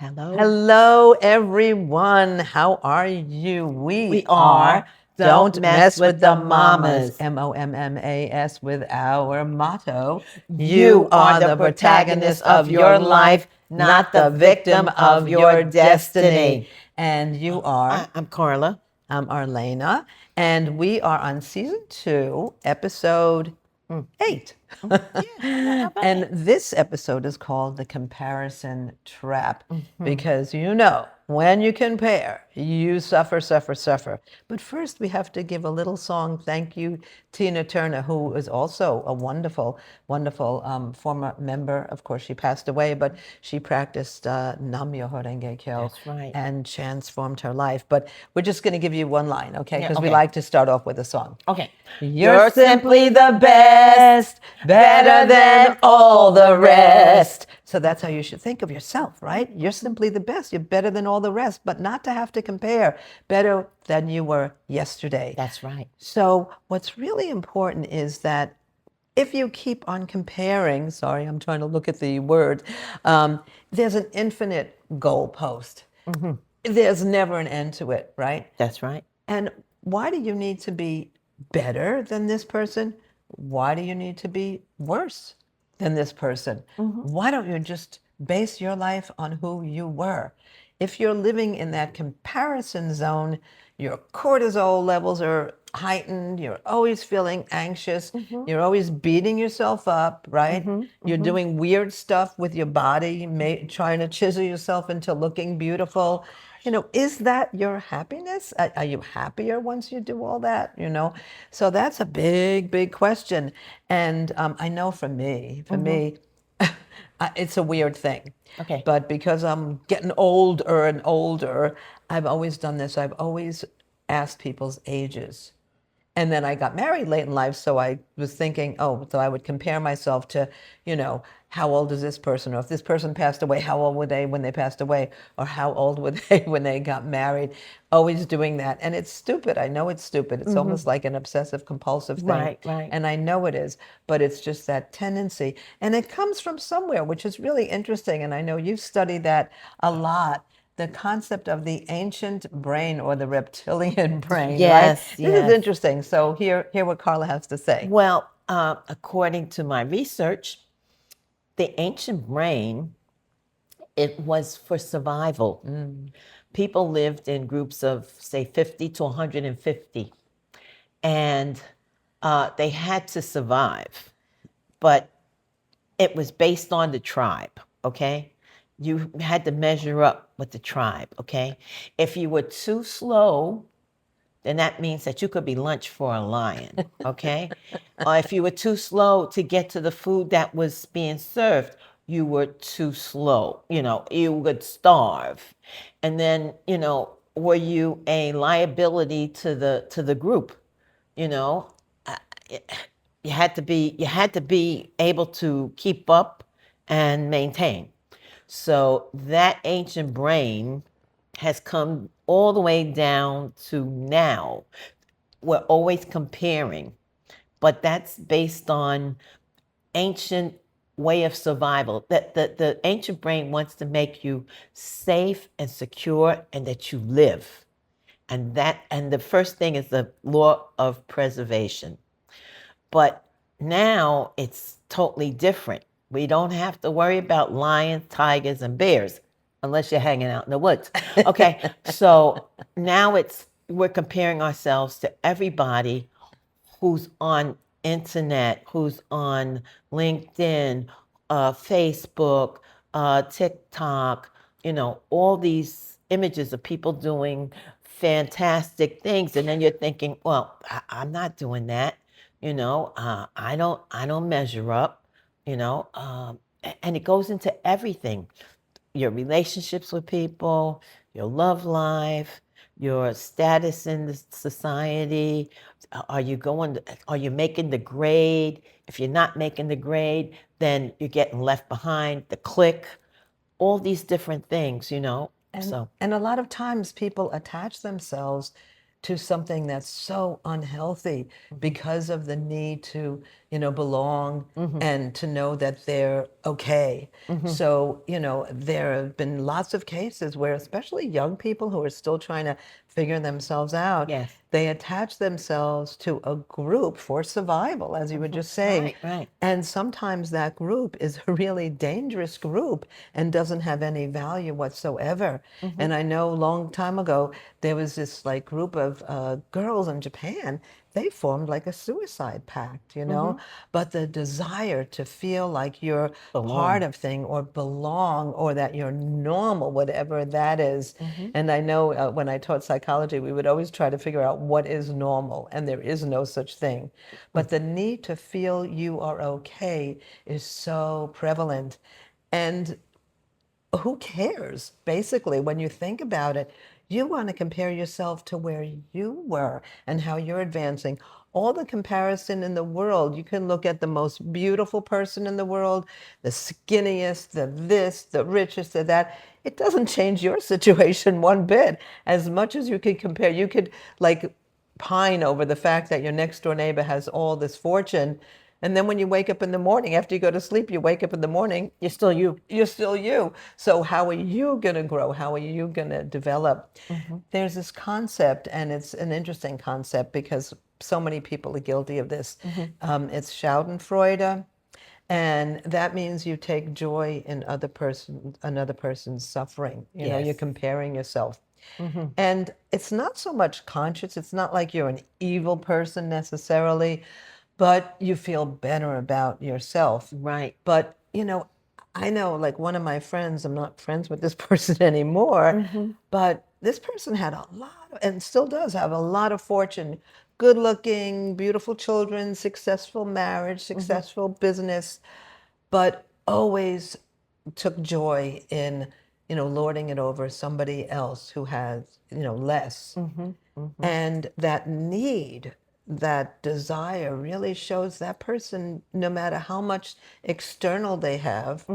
Hello. Hello, everyone. How are you? We are Don't Mess with the Mommas, Mamas. MOMMAS, with our motto. You are the protagonist of your life, not the victim of your destiny. And you are? I'm Carla. I'm Arlaana, and we are on season 2, episode 8. And this episode is called The Comparison Trap because when you compare, you suffer, suffer, suffer. But first, we have to give a little song. Thank you, Tina Turner, who is also a wonderful, wonderful former member. Of course, she passed away, but she practiced Nam Myoho Renge Kyo. That's right. And transformed her life. But we're just going to give you one line, okay? Yeah, Because we okay. like to start off with a song. Okay. You're simply the best, better than all the rest. So that's how you should think of yourself, right? You're simply the best. You're better than all the rest, but not to have to compare. Better than you were yesterday. That's right. So what's really important is that if you keep on comparing, sorry, I'm trying to look at the word, there's an infinite goalpost. There's never an end to it, right? That's right. And why do you need to be better than this person? Why do you need to be worse than this person? Why don't you just base your life on who you were? If you're living in that comparison zone, your cortisol levels are heightened, you're always feeling anxious, you're always beating yourself up, right? You're doing weird stuff with your body, trying to chisel yourself into looking beautiful. Is that your happiness? Are you happier once you do all that? So that's a big, big question. And I know for me, it's a weird thing. Okay. But because I'm getting older and older, I've always done this. I've always asked people's ages. And then I got married late in life, so I was thinking, so I would compare myself to, how old is this person? Or if this person passed away, how old were they when they passed away? Or how old were they when they got married? Always doing that. And it's stupid. I know it's stupid. It's almost like an obsessive compulsive thing. Right. And I know it is, but it's just that tendency. And it comes from somewhere, which is really interesting. And I know you've studied that a lot. The concept of the ancient brain or the reptilian brain, Yes, right? This yes. is interesting. So hear what Carla has to say. Well, according to my research, the ancient brain, it was for survival. People lived in groups of, say, 50 to 150, and they had to survive. But it was based on the tribe, okay? You had to measure up with the tribe, okay? If you were too slow, then that means that you could be lunch for a lion, okay? Or if you were too slow to get to the food that was being served, you were too slow. You would starve. And then, were you a liability to the group? Uh, You had to be able to keep up and maintain. So that ancient brain has come all the way down to now. We're always comparing, but that's based on ancient way of survival. That the ancient brain wants to make you safe and secure and that you live. And the first thing is the law of preservation. But now it's totally different. We don't have to worry about lions, tigers, and bears unless you're hanging out in the woods. Okay, so now we're comparing ourselves to everybody who's on internet, who's on LinkedIn, Facebook, TikTok, all these images of people doing fantastic things. And then you're thinking, well, I'm not doing that. I don't measure up, and it goes into everything, your relationships with people, your love life, your status in the society. Are you making the grade? If you're not making the grade, then you're getting left behind, the clique, all these different things, And a lot of times people attach themselves to something that's so unhealthy because of the need to, belong and to know that they're okay. So, there have been lots of cases where, especially young people who are still trying to figure themselves out, Yes. they attach themselves to a group for survival, as you were just saying. Right, right. And sometimes that group is a really dangerous group and doesn't have any value whatsoever. And I know a long time ago, there was this like group of girls in Japan. They formed like a suicide pact, but the desire to feel like you're part Belong. of thing or belong or that you're normal, whatever that is. And I know when I taught psychology, we would always try to figure out what is normal, and there is no such thing. But the need to feel you are okay is so prevalent. And who cares? Basically, when you think about it, you want to compare yourself to where you were and how you're advancing. All the comparison in the world, you can look at the most beautiful person in the world, the skinniest, the this, the richest, the that. It doesn't change your situation one bit. As much as you could compare, you could like pine over the fact that your next door neighbor has all this fortune. And then when you wake up in the morning, after you go to sleep, you wake up in the morning, You're still you. you're still you. So how are you going to grow? How are you going to develop? There's this concept, and it's an interesting concept because so many people are guilty of this. It's Schadenfreude, and that means you take joy in another person's suffering. You're Yes. comparing yourself. And it's not so much conscious. It's not like you're an evil person necessarily, but you feel better about yourself. Right. But, I know like one of my friends, I'm not friends with this person anymore, but this person had a lot and still does have a lot of fortune, good looking, beautiful children, successful marriage, successful business, but always took joy in, lording it over somebody else who has, less. And that need, that desire really shows that person, no matter how much external they have,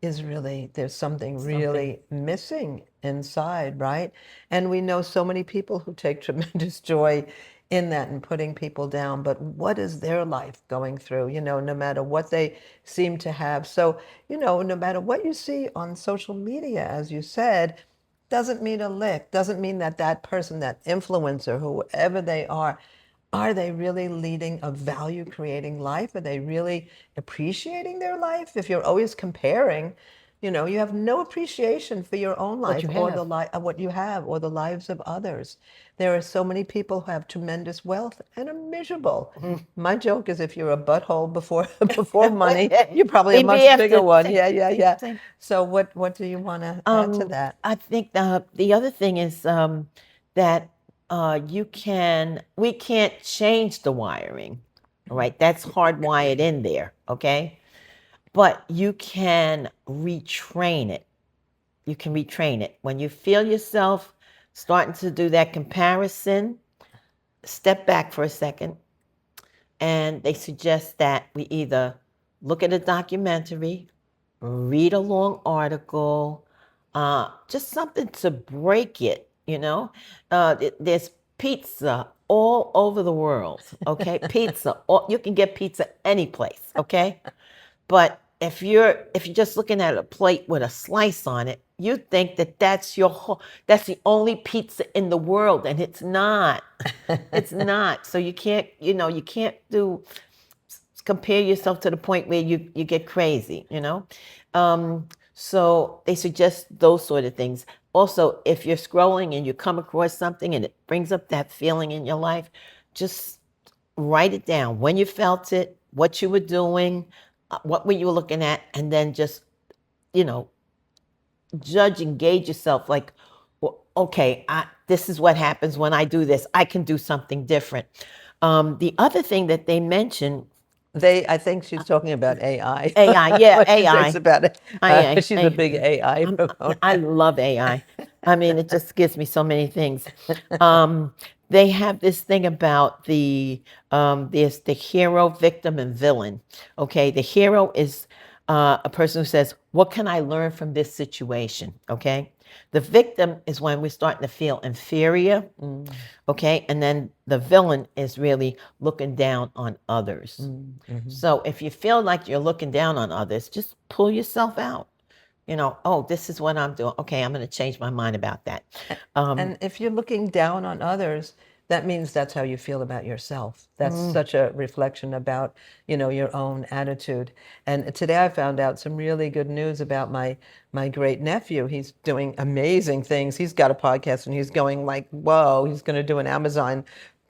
is really, there's something really missing inside, right? And we know so many people who take tremendous joy in that and putting people down, but what is their life going through, no matter what they seem to have. So, no matter what you see on social media, as you said, doesn't mean a lick, doesn't mean that that person, that influencer, whoever they are they really leading a value creating life? Are they really appreciating their life? If you're always comparing, you have no appreciation for your own What life you or have. what you have or the lives of others. There are so many people who have tremendous wealth and are miserable. My joke is if you're a butthole before before money, you're probably a We'd be much bigger after one. same, Yeah, yeah, same, yeah. same. So what do you want to add to that? I think the other thing is that we can't change the wiring, all right? That's hardwired in there, okay? But you can retrain it. You can retrain it. When you feel yourself starting to do that comparison, step back for a second, and they suggest that we either look at a documentary, read a long article, just something to break it, there's pizza all over the world, okay? Pizza, you can get pizza any place, okay? But if you're just looking at a plate with a slice on it, you think that that's the only pizza in the world, and it's not. It's not. So you can't compare yourself to the point where you get crazy. So they suggest those sort of things. Also, if you're scrolling and you come across something and it brings up that feeling in your life, just write it down when you felt it, what you were doing, what were you looking at, and then just, you know, judge and gauge yourself like, well, okay, this is what happens when I do this. I can do something different. The other thing that they mentioned, I think she's talking about AI. AI, yeah, When she talks AI. about it. AI. She's a big AI proponent. I love AI. I mean, it just gives me so many things. They have this thing about there's the hero, victim, and villain. Okay, the hero is a person who says, what can I learn from this situation? Okay. The victim is when we're starting to feel inferior. Okay. And then the villain is really looking down on others. So if you feel like you're looking down on others, just pull yourself out. Oh, this is what I'm doing. Okay, I'm going to change my mind about that. And if you're looking down on others, that means that's how you feel about yourself. That's such a reflection about, your own attitude. And today I found out some really good news about my great nephew. He's doing amazing things. He's got a podcast and he's going like, whoa, he's going to do an Amazon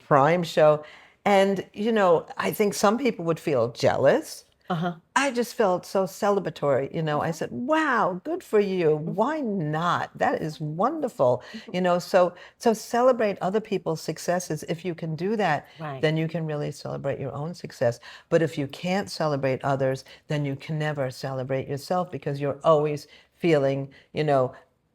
Prime show. And, I think some people would feel jealous. I just felt so celebratory. I said, wow, good for you. Why not? That is wonderful. So celebrate other people's successes. If you can do that, Right. then you can really celebrate your own success. But if you can't celebrate others, then you can never celebrate yourself because you're always feeling,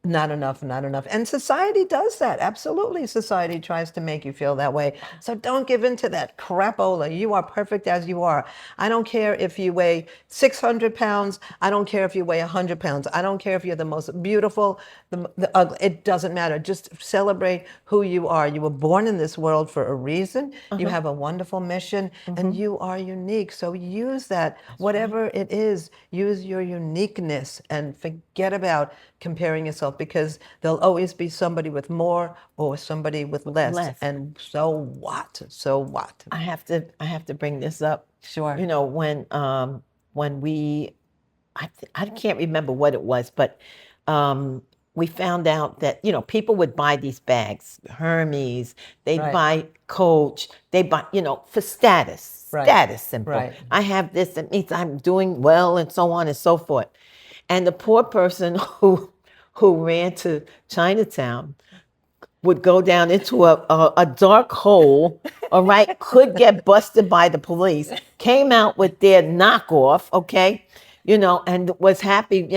not enough, not enough. And society does that. Absolutely. Society tries to make you feel that way. So don't give in to that crapola. You are perfect as you are. I don't care if you weigh 600 pounds. I don't care if you weigh 100 pounds. I don't care if you're the most beautiful, the ugly. It doesn't matter. Just celebrate who you are. You were born in this world for a reason. You have a wonderful mission and you are unique. So use that, whatever it is, use your uniqueness and forget about comparing yourself because there'll always be somebody with more or somebody with less. Less. And so what? So what? I have to bring this up. Sure. When I can't remember what it was, but we found out that people would buy these bags, Hermes, they'd Right. buy Coach, they buy for status, Right. status symbol. Right. I have this, it means I'm doing well, and so on and so forth. And the poor person who ran to Chinatown would go down into a dark hole, all right, could get busted by the police, came out with their knockoff, okay, and was happy,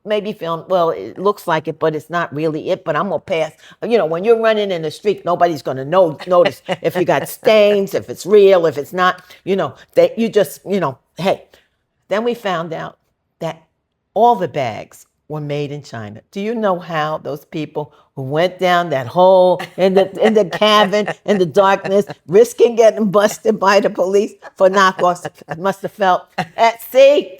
maybe feeling, well, it looks like it, but it's not really it, but I'm going to pass. When you're running in the street, nobody's going to notice if you got stains, if it's real, if it's not, that you just, hey. Then we found out that all the bags were made in China. Do you know how those people who went down that hole in the cabin in the darkness, risking getting busted by the police for knockoffs, must have felt? See.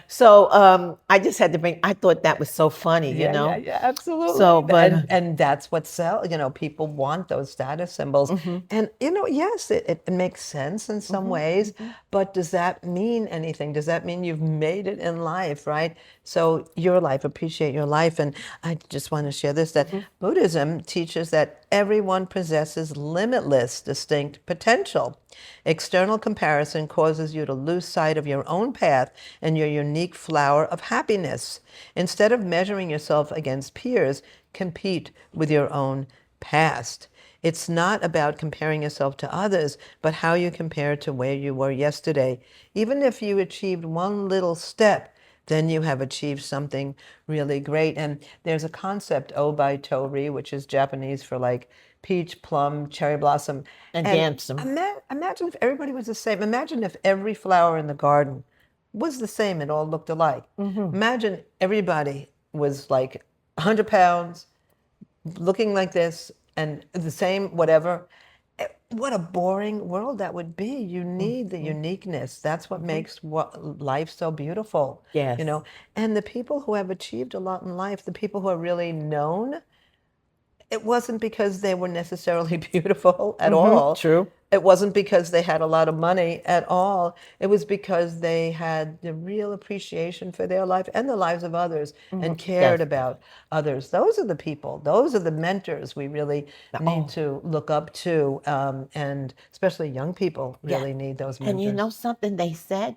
So I just had to bring. I thought that was so funny, Yeah, absolutely. So, but and that's what sells. People want those status symbols, and yes, it makes sense in some ways. But does that mean anything? Does that mean you've made it in life, right? So your life, appreciate your life, and I just want to share this that Buddhism teaches that everyone possesses limitless, distinct potential. External comparison causes you to lose sight of your own path and your unique flower of happiness. Instead of measuring yourself against peers, compete with your own past. It's not about comparing yourself to others, but how you compare to where you were yesterday. Even if you achieved one little step, then you have achieved something really great. And there's a concept, Obai Tori, which is Japanese for like peach, plum, cherry blossom. And damson. Imagine if everybody was the same. Imagine if every flower in the garden was the same. It all looked alike. Imagine everybody was like 100 pounds, looking like this, and the same whatever. What a boring world that would be. You need the uniqueness. That's what makes life so beautiful. Yes. And the people who have achieved a lot in life, the people who are really known, it wasn't because they were necessarily beautiful at all. True. It wasn't because they had a lot of money at all. It was because they had the real appreciation for their life and the lives of others and cared about others. Those are the people. Those are the mentors we really need to look up to. And especially young people really need those mentors. And you know something they said?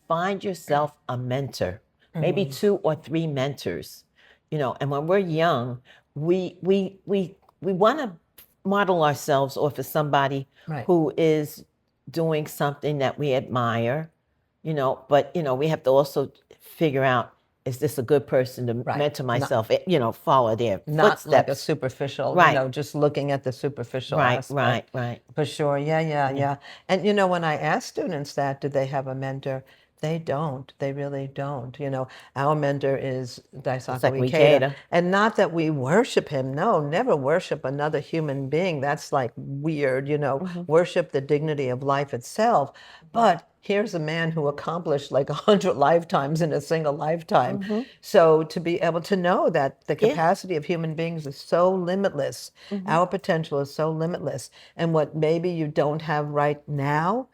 Find yourself a mentor, maybe 2 or 3 mentors. And when we're young, we want to model ourselves off of somebody who is doing something that we admire, but we have to also figure out, is this a good person to mentor myself, follow their Not footsteps. like a superficial, just looking at the superficial aspect. Right. For sure, yeah. And when I ask students that, do they have a mentor? They don't. They really don't. You know, our mentor is Daisaku Daisaku Ikeda. Ikeda. And not that we worship him. No, never worship another human being. That's like weird, you know, worship the dignity of life itself. But here's a man who accomplished like 100 lifetimes in a single lifetime. So to be able to know that the Yeah. capacity of human beings is so limitless, our potential is so limitless. And what maybe you don't have right now,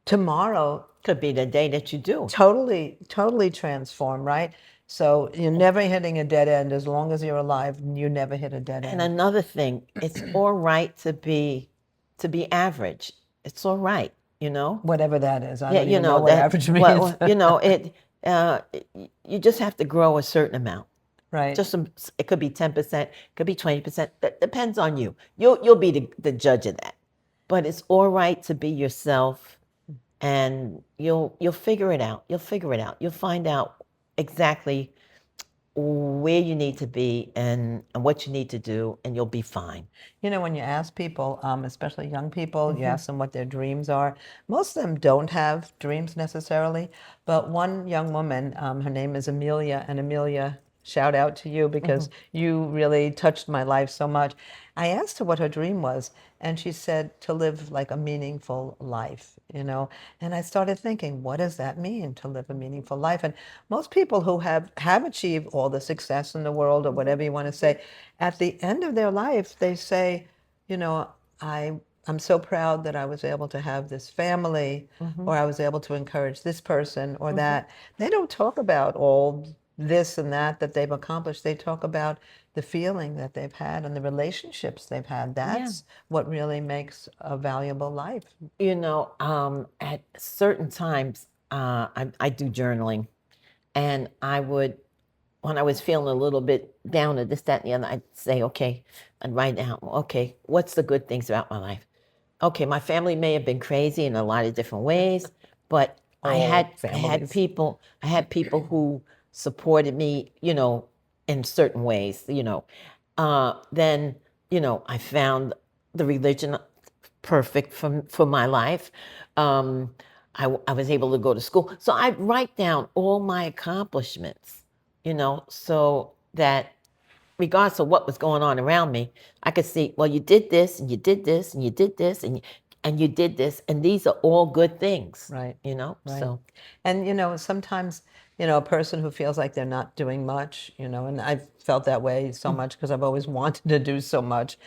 tomorrow Could be the day that you do. totally transform, right? So you're never hitting a dead end as long as you're alive. You never hit a dead And end. another thing, it's all right to be average. It's all right, you know. Whatever that is, I Yeah, don't you even know know what that. average means. Well, you know it. You just have to grow a certain amount. Right. Just some. It could be 10%. Could be 20%. That depends on you. You'll be the judge of that. But it's all right to be yourself, and you'll figure it out. You'll figure it out. You'll find out exactly where you need to be and what you need to do, and you'll be fine. You know, when you ask people, especially young people, you ask them what their dreams are. Most of them don't have dreams necessarily. But one young woman, her name is Amelia, and Amelia, shout out to you because you really touched my life so much. I asked her what her dream was, and she said to live like a meaningful life, you know. And I started thinking, what does that mean to live a meaningful life? And most people who have achieved all the success in the world or whatever you want to say, at the end of their life, they say, you know, I'm so proud that I was able to have this family, or I was able to encourage this person or that. They don't talk about all this and that they've accomplished. They talk about the feeling that they've had and the relationships they've had. That's what really makes a valuable life. You know, at certain times, I do journaling, and I would, when I was feeling a little bit down or this, that, and the other, I'd say, okay, I'd write down, okay, what's the good things about my life? Okay, my family may have been crazy in a lot of different ways, but I All had families. people who supported me, you know, in certain ways, you know. Then, you know, I found the religion perfect for my life. I was able to go to school. So I write down all my accomplishments, you know, so that regardless of what was going on around me, I could see, well, you did this and you did this and you did this and you did this, and these are all good things, Right. you know. Right. So And, you know, sometimes, you know, a person who feels like they're not doing much, you know, and I've felt that way so much because I've always wanted to do so much.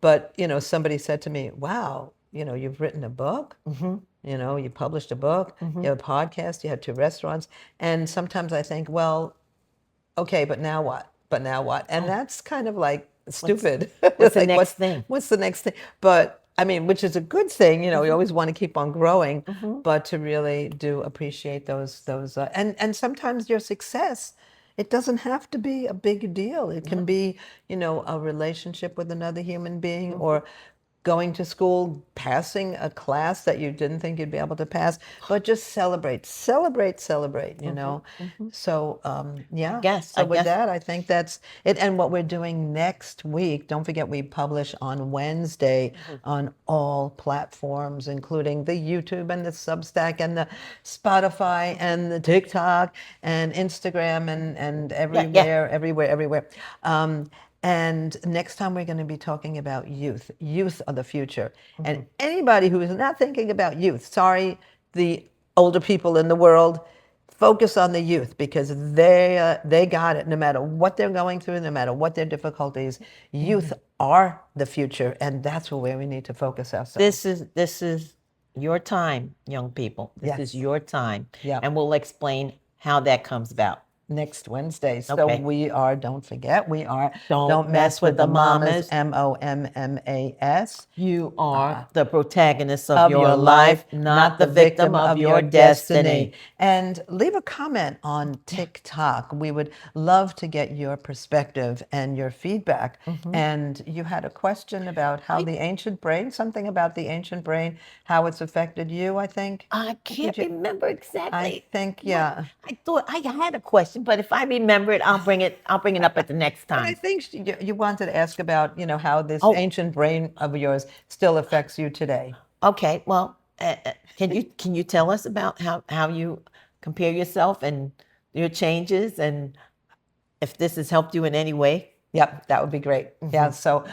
But, you know, somebody said to me, wow, you know, you've written a book, you know, you published a book, you have a podcast, you have 2 restaurants. And sometimes I think, well, okay, but now what? But now what? And that's kind of like stupid. what's the Like, next thing? What's the next thing? But I mean, which is a good thing, you know. You always want to keep on growing, but to really do appreciate those, and sometimes your success, it doesn't have to be a big deal. It can be, you know, a relationship with another human being, or going to school, passing a class that you didn't think you'd be able to pass, but just celebrate, you know. So, yeah. I So with guess. that, I think that's it. And what we're doing next week, don't forget we publish on Wednesday on all platforms, including the YouTube and the Substack and the Spotify and the TikTok and Instagram and everywhere. And next time we're going to be talking about youth. Youth are the future. And anybody who is not thinking about youth, sorry, the older people in the world, focus on the youth because they got it. No matter what they're going through, no matter what their difficulties, youth are the future, and that's where we need to focus ourselves. This is your time, young people. This is Yes. your time, Yeah. and we'll explain how that comes about. Next Wednesday. So Okay. we are, don't forget, we are Don't Mess with the Mommas. Mommas. You are the protagonist Of your life, not the victim of your destiny. And leave a comment on TikTok. We would love to get your perspective and your feedback. And you had a question about how the ancient brain, something about the ancient brain, how it's affected you, I think. I can't remember exactly. I think, yeah. I thought I had a question, but if I remember it, I'll bring it up at the next But I time. think you wanted to ask about, you know, how this ancient brain of yours still affects you today. Okay, well, Can you tell us about how you compare yourself and your changes, and if this has helped you in any way? Yep, that would be great. Yeah, so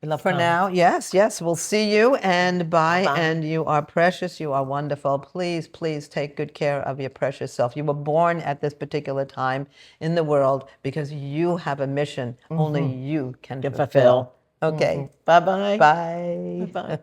We love for comments. now, yes, we'll see you and bye. Bye. And you are precious, you are wonderful. Please, please take good care of your precious self. You were born at this particular time in the world because you have a mission only you can Can fulfill. fulfill. Okay, Bye-bye. bye. Bye-bye.